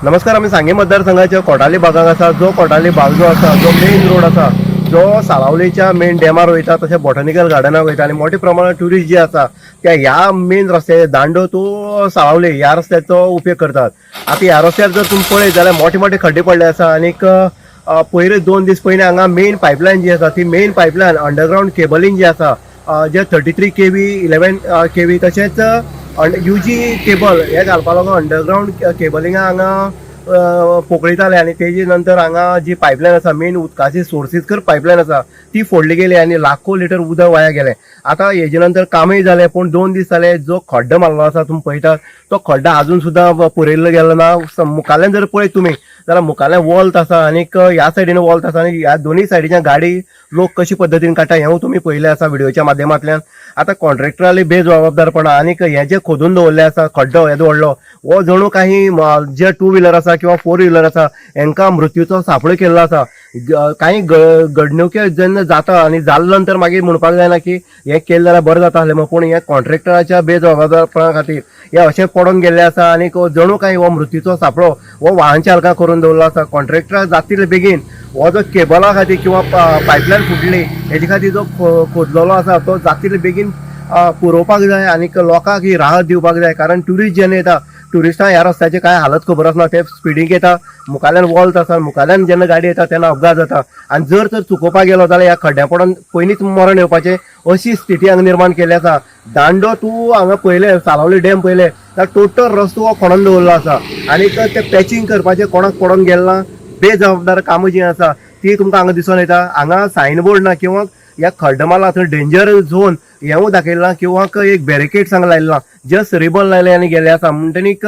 नमस्कार. आम्ही सांगे मतदारसंघाच्या कोटाली भागात आसा. जो कोटाली भाग जो आसा, जो मेन रोड आसा, जो साळावलीच्या मेन डॅमार वयता, तशें बॉटनिकल गार्डनाक वयता आनी मोठ्या प्रमाणात ट्युरिस्ट जे आसा त्या ह्या मेन रस्त्याचे दांडो टू साळावली ह्या रस्त्याचो उपयोग करतात. आता ह्या रस्त्यार जर तुम्ही पळयत जाल्यार मोठे मोठे खड्डे पडले आसा आनीक पयले 2 दीस पयलीं हांगा मेन पायपलायन जी आसा ती मेन पायपलायन अंडरग्राउंड केबलिंग जे आसा जे 33 kV 11 kV तशेंच UG केबल हे घालपा लागून अंडरग्राउंड केबलिंगा हांगा पोकळीताले आनी तेजे नंतर हांगा जी पायपलायन आसा मेन उदकाची सोर्सीस कर पायपलायन आसा ती फोडली गेली आनी लाखो लिटर उदक वाया गेले. आता हेजे नंतर कामय जाले पूण 2 दीस जाले जो खड्डो मारलो आसा तुम्ही पळयतात तो खड्डा अजून सुद्दां पुरयल्लो गेलो ना. मुखाल्यान जर पळयत तुमी जाल्यार मुखाल्यान वॉल्त आसा आनीक ह्या सायडीन वॉल्त आसा आनी ह्या दोनूय सायडीच्या गाडी लोक कशी पद्दतीन काडटा हें तुमी पळयलें आसा व्हिडिओच्या माध्यमांतल्यान. आता कॉन्ट्रॅक्टराली बेजबाबदारपणा आनीक हे जे खोदून दवरले आसा खड्डो येदो व्हडलो हो जणू काही जे 2 व्हिलर आसा किंवा 4 व्हिलर आसा हांकां मृत्यूचो सापळो केल्लो आसा. काही घडणुके जेन्ना जाता आनी जाल्ले नंतर मागीर म्हणपाक जायना की हें केलें जाल्यार बरें जाता आसलें पूण हे कॉन्ट्रॅक्टराच्या बेजबाबदारपणा खातीर हे अशें पडून गेल्ले आसा आनीक जणू काही हो मृत्यूचो सापळो हो वाहन चालकां करून दवरलो आसा. कॉन्ट्रॅक्टराक जातले बेगीन हो जो केबला खातीर किंवा पायपलायन फुटली हेजे खातीर जो खोदलेलो आसा तो जातले बेगीन पुरोवपाक जाय आनीक लोकांक ही राहत दिवपाक जाय. कारण ट्युरिस्ट जेन्ना येता ट्युरिस्टांक ह्या रस्त्याची काय हालत खबर आसना. ते स्पिडीक येता, मुखाल्यान वॉल्त आसा, मुखाल्यान जेन्ना गाडी येता तेन्ना अपघात जाता आनी जर तर चुकोवपाक गेलो जाल्यार ह्या खड्ड्या पडून पयलींच मरण येवपाचें अशी स्थिती हांगा निर्माण केल्ली आसा. दांडो तूं हांगा पळयलें साळावली डॅम पळयलें जाल्यार टोटल रस्तो हो खणून दवरलो आसा आनीक ते पॅचिंग करपाचें कोणाक पडून गेलें ना. बेजबाबदार कामां जी आसा ती तुमकां हांगा दिसून येता. हांगा सायन बोर्ड ना किंवा ह्या खड्डा मारला थंय डेंजर झोन हेंवूय दाखयलां किंवा एक बॅरिकेड हांगा लायला जस्ट रिबन लायले आनी गेले आसा. म्हणटनीक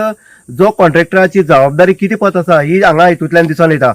जो कॉन्ट्रॅक्टराची जबाबदारी कितें पत आसा ही हांगा हितूंतल्यान दिसून येता.